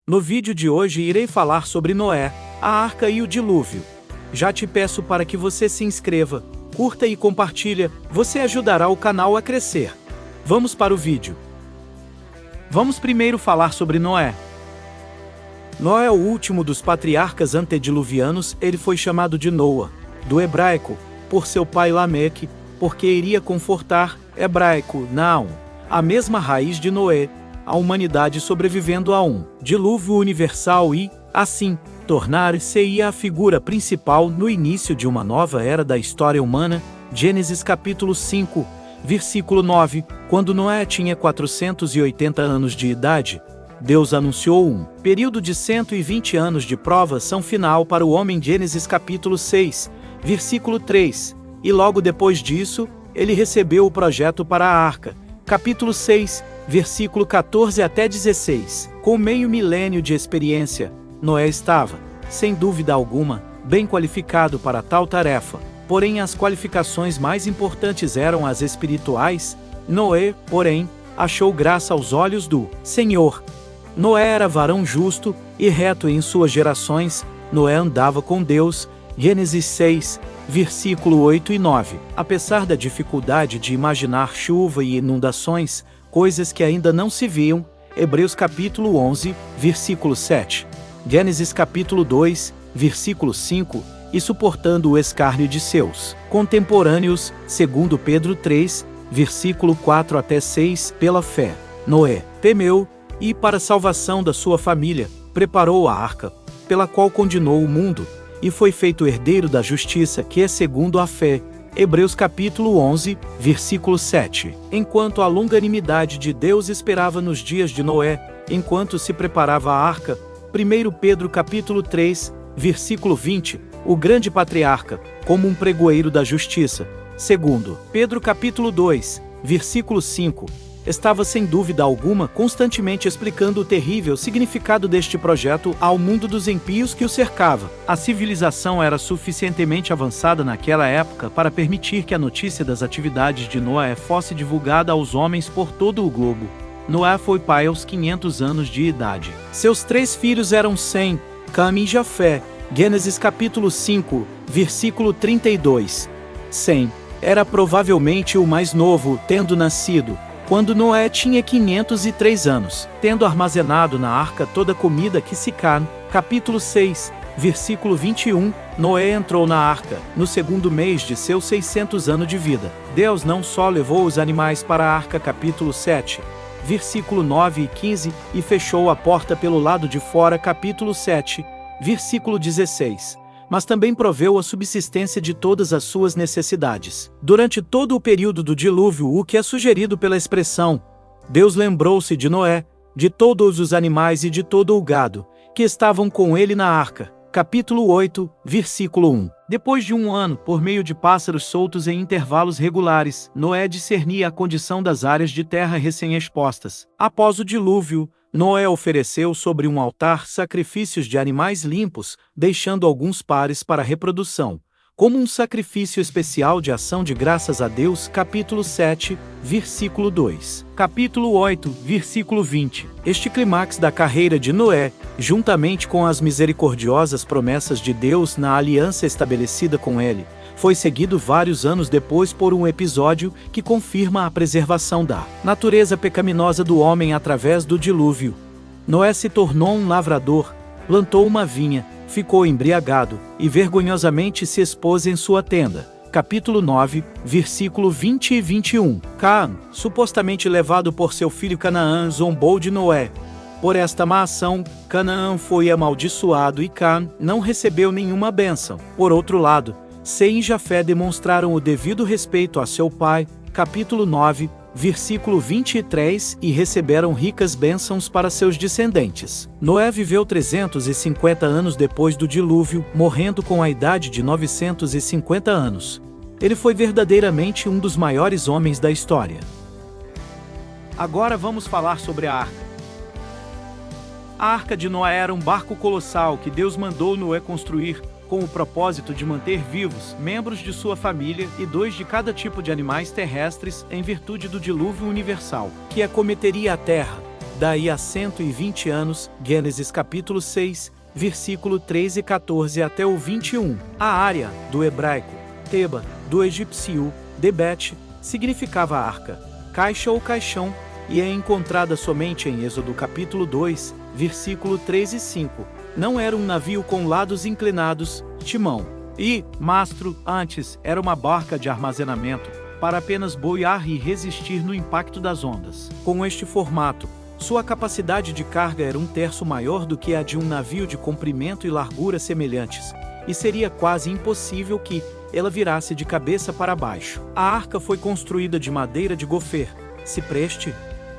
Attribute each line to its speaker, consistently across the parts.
Speaker 1: No vídeo de hoje irei falar sobre Noé, a arca e o dilúvio. Já te peço para que você se inscreva, curta e compartilha, você ajudará o canal a crescer. Vamos para o vídeo. Vamos primeiro falar sobre Noé. Noé é o último dos patriarcas antediluvianos. Ele foi chamado de Noa, do hebraico, por seu pai Lameque, porque iria confortar, hebraico, Naum, a mesma raiz de Noé, a humanidade sobrevivendo a um dilúvio universal e, assim, tornar-se a figura principal no início de uma nova era da história humana. Gênesis capítulo 5, versículo 9, quando Noé tinha 480 anos de idade, Deus anunciou um período de 120 anos de provação final para o homem. Gênesis capítulo 6, versículo 3, e logo depois disso, ele recebeu o projeto para a arca. Capítulo 6, versículo 14 até 16. Com meio milênio de experiência, Noé estava, sem dúvida alguma, bem qualificado para tal tarefa. Porém, as qualificações mais importantes eram as espirituais. Noé, porém, achou graça aos olhos do Senhor. Noé era varão justo e reto em suas gerações. Noé andava com Deus. Gênesis 6, versículo 8 e 9. Apesar da dificuldade de imaginar chuva e inundações, coisas que ainda não se viam, Hebreus capítulo 11, versículo 7. Gênesis capítulo 2, versículo 5, e suportando o escárnio de seus contemporâneos, segundo Pedro 3, versículo 4 até 6, pela fé, Noé temeu, e para a salvação da sua família, preparou a arca, pela qual condenou o mundo, e foi feito herdeiro da justiça que é segundo a fé. Hebreus capítulo 11, versículo 7. Enquanto a longanimidade de Deus esperava nos dias de Noé, enquanto se preparava a arca, 1 Pedro capítulo 3, versículo 20, o grande patriarca, como um pregoeiro da justiça. Segundo Pedro capítulo 2, versículo 5, estava sem dúvida alguma constantemente explicando o terrível significado deste projeto ao mundo dos impíos que o cercava. A civilização era suficientemente avançada naquela época para permitir que a notícia das atividades de Noé fosse divulgada aos homens por todo o globo. Noé foi pai aos 500 anos de idade. Seus 3 filhos eram Sem, Cam e Jafé. Gênesis capítulo 5, versículo 32. Sem era provavelmente o mais novo, tendo nascido quando Noé tinha 503 anos, tendo armazenado na arca toda a comida que se Cam, capítulo 6, versículo 21, Noé entrou na arca, no segundo mês de seus 600 anos de vida. Deus não só levou os animais para a arca, capítulo 7, versículo 9 e 15, e fechou a porta pelo lado de fora, capítulo 7, versículo 16. Mas também proveu a subsistência de todas as suas necessidades. Durante todo o período do dilúvio, o que é sugerido pela expressão, Deus lembrou-se de Noé, de todos os animais e de todo o gado, que estavam com ele na arca. Capítulo 8, versículo 1. Depois de um ano, por meio de pássaros soltos em intervalos regulares, Noé discernia a condição das áreas de terra recém-expostas. Após o dilúvio, Noé ofereceu sobre um altar sacrifícios de animais limpos, deixando alguns pares para reprodução, como um sacrifício especial de ação de graças a Deus. Capítulo 7, versículo 2. Capítulo 8, versículo 20. Este clímax da carreira de Noé, juntamente com as misericordiosas promessas de Deus na aliança estabelecida com ele, foi seguido vários anos depois por um episódio que confirma a preservação da natureza pecaminosa do homem através do dilúvio. Noé se tornou um lavrador, plantou uma vinha, ficou embriagado e vergonhosamente se expôs em sua tenda. Capítulo 9, versículo 20 e 21. Cam, supostamente levado por seu filho Canaã, zombou de Noé. Por esta má ação, Canaã foi amaldiçoado e Cam não recebeu nenhuma bênção. Por outro lado, Sem e Jafé demonstraram o devido respeito a seu pai, capítulo 9, versículo 23, e receberam ricas bênçãos para seus descendentes. Noé viveu 350 anos depois do dilúvio, morrendo com a idade de 950 anos. Ele foi verdadeiramente um dos maiores homens da história. Agora vamos falar sobre a arca. A arca de Noé era um barco colossal que Deus mandou Noé construir, com o propósito de manter vivos membros de sua família e 2 de cada tipo de animais terrestres em virtude do dilúvio universal, que acometeria a terra. daí a 120 anos, Gênesis capítulo 6, versículo 13 e 14 até o 21. A área, do hebraico, Teba, do egípcio, Debete, significava arca, caixa ou caixão, e é encontrada somente em Êxodo capítulo 2, versículo 3 e 5. Não era um navio com lados inclinados, timão e mastro, antes era uma barca de armazenamento, para apenas boiar e resistir no impacto das ondas. Com este formato, sua capacidade de carga era 1/3 maior do que a de um navio de comprimento e largura semelhantes, e seria quase impossível que ela virasse de cabeça para baixo. A arca foi construída de madeira de gofer, cipreste,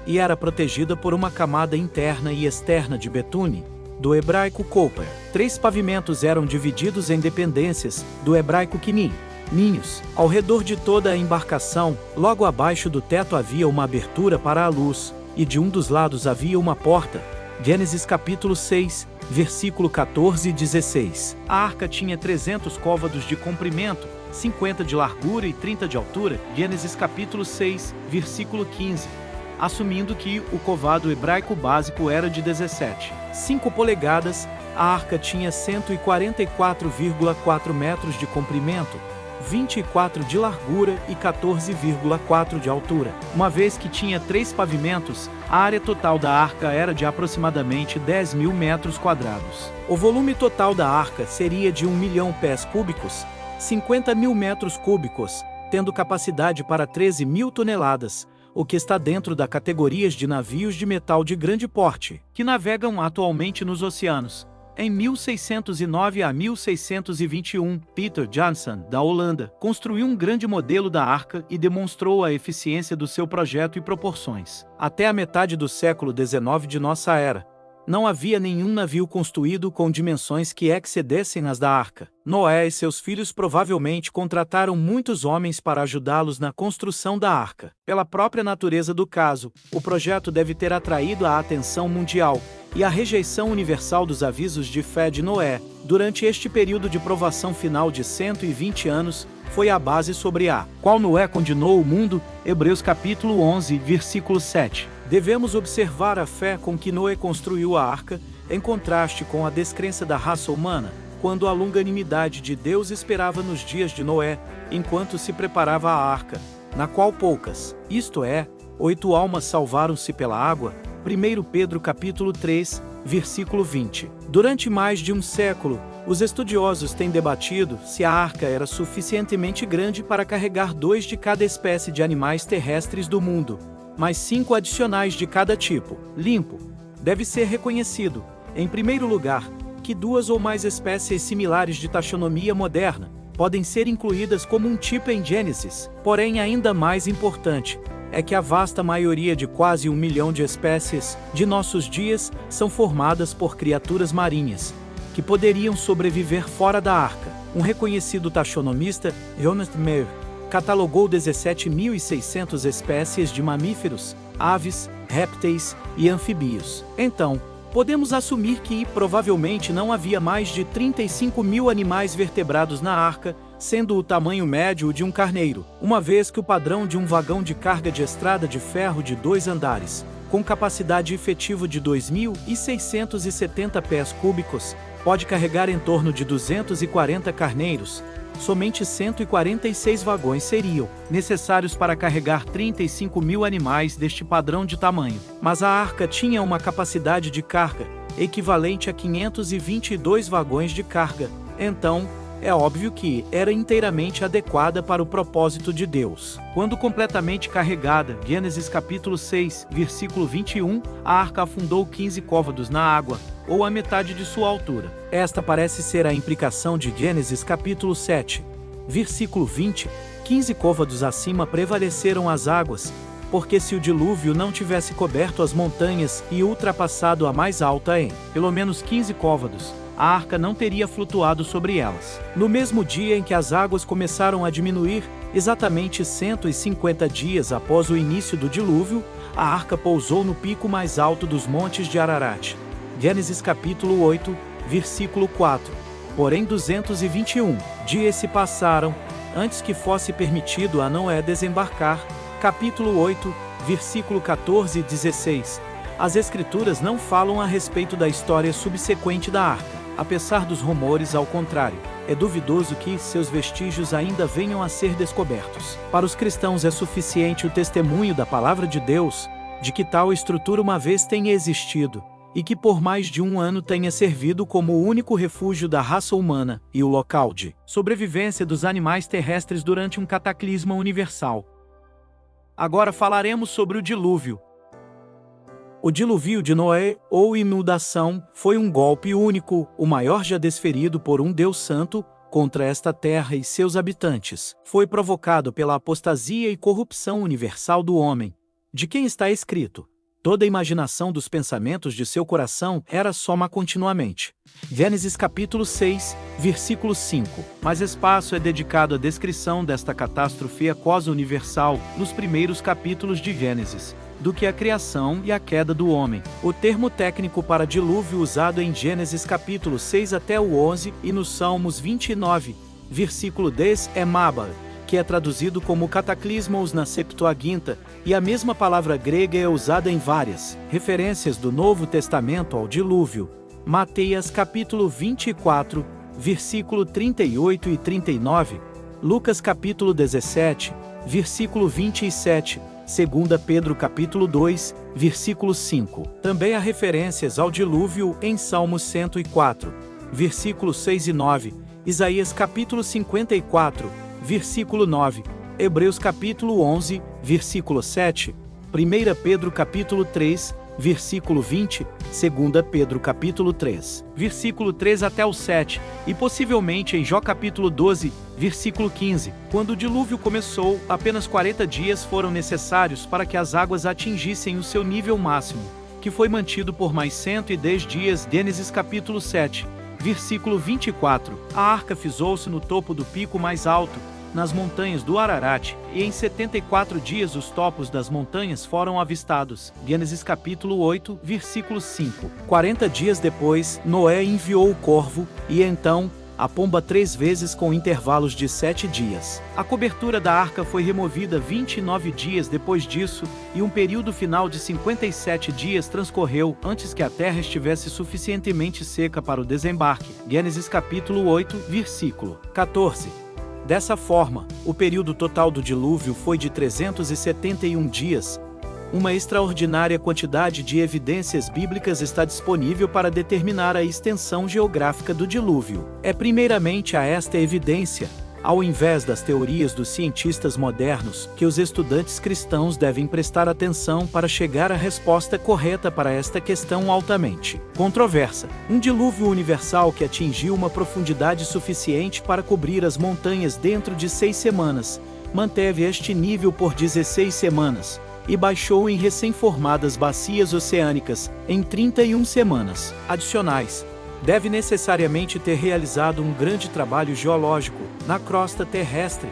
Speaker 1: e era protegida por uma camada interna e externa de betume, do hebraico koper. 3 pavimentos eram divididos em dependências, do hebraico kinim, ninhos. Ao redor de toda a embarcação, logo abaixo do teto havia uma abertura para a luz, e de um dos lados havia uma porta. Gênesis capítulo 6, versículo 14 e 16. A arca tinha 300 côvados de comprimento, 50 de largura e 30 de altura. Gênesis capítulo 6, versículo 15. Assumindo que o covado hebraico básico era de 17,5 polegadas, a arca tinha 144,4 metros de comprimento, 24 de largura e 14,4 de altura. Uma vez que tinha 3 pavimentos, a área total da arca era de aproximadamente 10.000 metros quadrados. O volume total da arca seria de 1 milhão pés cúbicos, 50.000 metros cúbicos, tendo capacidade para 13.000 toneladas, o que está dentro da categoria de navios de metal de grande porte, que navegam atualmente nos oceanos. Em 1609 a 1621, Peter Janssen, da Holanda, construiu um grande modelo da arca e demonstrou a eficiência do seu projeto e proporções. Até a metade do século XIX de nossa era, não havia nenhum navio construído com dimensões que excedessem as da arca. Noé e seus filhos provavelmente contrataram muitos homens para ajudá-los na construção da arca. Pela própria natureza do caso, o projeto deve ter atraído a atenção mundial e a rejeição universal dos avisos de fé de Noé, durante este período de provação final de 120 anos, foi a base sobre a qual Noé condenou o mundo. Hebreus capítulo 11, versículo 7. Devemos observar a fé com que Noé construiu a arca, em contraste com a descrença da raça humana, quando a longanimidade de Deus esperava nos dias de Noé, enquanto se preparava a arca, na qual poucas, isto é, 8 almas salvaram-se pela água. 1 Pedro capítulo 3, versículo 20. Durante mais de um século, os estudiosos têm debatido se a arca era suficientemente grande para carregar 2 de cada espécie de animais terrestres do mundo, mas 5 adicionais de cada tipo. Limpo. Deve ser reconhecido, em primeiro lugar, que 2 ou mais espécies similares de taxonomia moderna podem ser incluídas como um tipo em Gênesis. Porém, ainda mais importante é que a vasta maioria de quase 1 milhão de espécies de nossos dias são formadas por criaturas marinhas, que poderiam sobreviver fora da arca. Um reconhecido taxonomista, Jonas Meyer, catalogou 17.600 espécies de mamíferos, aves, répteis e anfíbios. Então, podemos assumir que provavelmente não havia mais de 35.000 animais vertebrados na arca, sendo o tamanho médio de um carneiro, uma vez que o padrão de um vagão de carga de estrada de ferro de 2 andares, com capacidade efetiva de 2.670 pés cúbicos, pode carregar em torno de 240 carneiros. Somente 146 vagões seriam necessários para carregar 35.000 animais deste padrão de tamanho. Mas a arca tinha uma capacidade de carga equivalente a 522 vagões de carga. Então, é óbvio que era inteiramente adequada para o propósito de Deus. Quando completamente carregada, Gênesis capítulo 6, versículo 21, a arca afundou 15 côvados na água, ou a metade de sua altura. Esta parece ser a implicação de Gênesis capítulo 7, versículo 20, 15 côvados acima prevaleceram as águas, porque se o dilúvio não tivesse coberto as montanhas e ultrapassado a mais alta em, pelo menos 15 côvados, a arca não teria flutuado sobre elas. No mesmo dia em que as águas começaram a diminuir, exatamente 150 dias após o início do dilúvio, a arca pousou no pico mais alto dos montes de Ararat. Gênesis capítulo 8, versículo 4. Porém 221 dias se passaram, antes que fosse permitido a Noé desembarcar. Capítulo 8, versículo 14 e 16. As escrituras não falam a respeito da história subsequente da arca. Apesar dos rumores ao contrário, é duvidoso que seus vestígios ainda venham a ser descobertos. Para os cristãos é suficiente o testemunho da palavra de Deus, de que tal estrutura uma vez tenha existido, e que por mais de um ano tenha servido como o único refúgio da raça humana e o local de sobrevivência dos animais terrestres durante um cataclisma universal. Agora falaremos sobre o dilúvio. O dilúvio de Noé, ou inundação, foi um golpe único, o maior já desferido por um Deus santo, contra esta terra e seus habitantes. Foi provocado pela apostasia e corrupção universal do homem, de quem está escrito: toda a imaginação dos pensamentos de seu coração era soma continuamente. Gênesis capítulo 6, versículo 5. Mais espaço é dedicado à descrição desta catástrofe aquosa universal nos primeiros capítulos de Gênesis do que a criação e a queda do homem. O termo técnico para dilúvio usado em Gênesis capítulo 6 até o 11 e nos Salmos 29, versículo 10 é Mabal, que é traduzido como cataclismos na Septuaginta, e a mesma palavra grega é usada em várias referências do Novo Testamento ao dilúvio. Mateus capítulo 24, versículo 38 e 39, Lucas capítulo 17, versículo 27, 2 Pedro capítulo 2, versículo 5. Também há referências ao dilúvio em Salmos 104, versículos 6 e 9, Isaías capítulo 54, versículo 9, Hebreus capítulo 11, versículo 7, 1 Pedro capítulo 3, versículo 20, 2 Pedro capítulo 3, versículo 3 até o 7, e possivelmente em Jó capítulo 12, versículo 15. Quando o dilúvio começou, apenas 40 dias foram necessários para que as águas atingissem o seu nível máximo, que foi mantido por mais 110 dias. Gênesis capítulo 7, versículo 24. A arca fisou-se no topo do pico mais alto, nas montanhas do Ararat, e em 74 dias os topos das montanhas foram avistados. Gênesis capítulo 8, versículo 5. 40 dias depois, Noé enviou o corvo, e então a pomba 3 vezes com intervalos de 7 dias. A cobertura da arca foi removida 29 dias depois disso, e um período final de 57 dias transcorreu antes que a terra estivesse suficientemente seca para o desembarque. Gênesis capítulo 8, versículo 14. Dessa forma, o período total do dilúvio foi de 371 dias. Uma extraordinária quantidade de evidências bíblicas está disponível para determinar a extensão geográfica do dilúvio. É primeiramente a esta evidência, ao invés das teorias dos cientistas modernos, que os estudantes cristãos devem prestar atenção para chegar à resposta correta para esta questão altamente controversa. Um dilúvio universal que atingiu uma profundidade suficiente para cobrir as montanhas dentro de 6 semanas, manteve este nível por 16 semanas, e baixou em recém-formadas bacias oceânicas em 31 semanas adicionais. Deve necessariamente ter realizado um grande trabalho geológico na crosta terrestre.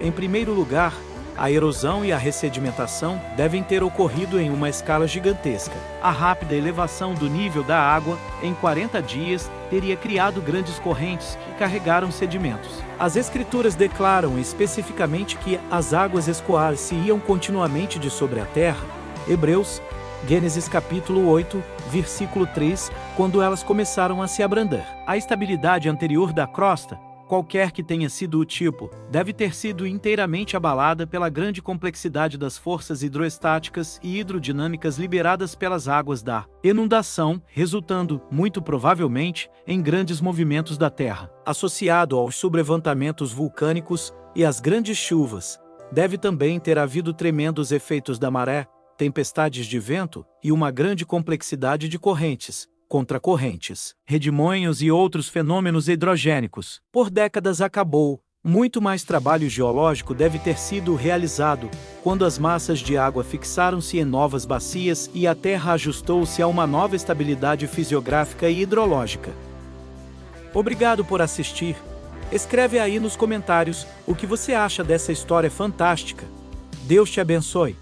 Speaker 1: Em primeiro lugar, a erosão e a ressedimentação devem ter ocorrido em uma escala gigantesca. A rápida elevação do nível da água, em 40 dias, teria criado grandes correntes que carregaram sedimentos. As Escrituras declaram especificamente que as águas escoar-se-iam continuamente de sobre a terra. Hebreus, Gênesis capítulo 8, versículo 3, quando elas começaram a se abrandar. A estabilidade anterior da crosta, qualquer que tenha sido o tipo, deve ter sido inteiramente abalada pela grande complexidade das forças hidroestáticas e hidrodinâmicas liberadas pelas águas da inundação, resultando, muito provavelmente, em grandes movimentos da terra. Associado aos sublevantamentos vulcânicos e às grandes chuvas, deve também ter havido tremendos efeitos da maré, tempestades de vento e uma grande complexidade de correntes, contracorrentes, redemoinhos e outros fenômenos hidrogênicos. Por décadas acabou. Muito mais trabalho geológico deve ter sido realizado quando as massas de água fixaram-se em novas bacias e a Terra ajustou-se a uma nova estabilidade fisiográfica e hidrológica. Obrigado por assistir. Escreve aí nos comentários o que você acha dessa história fantástica. Deus te abençoe.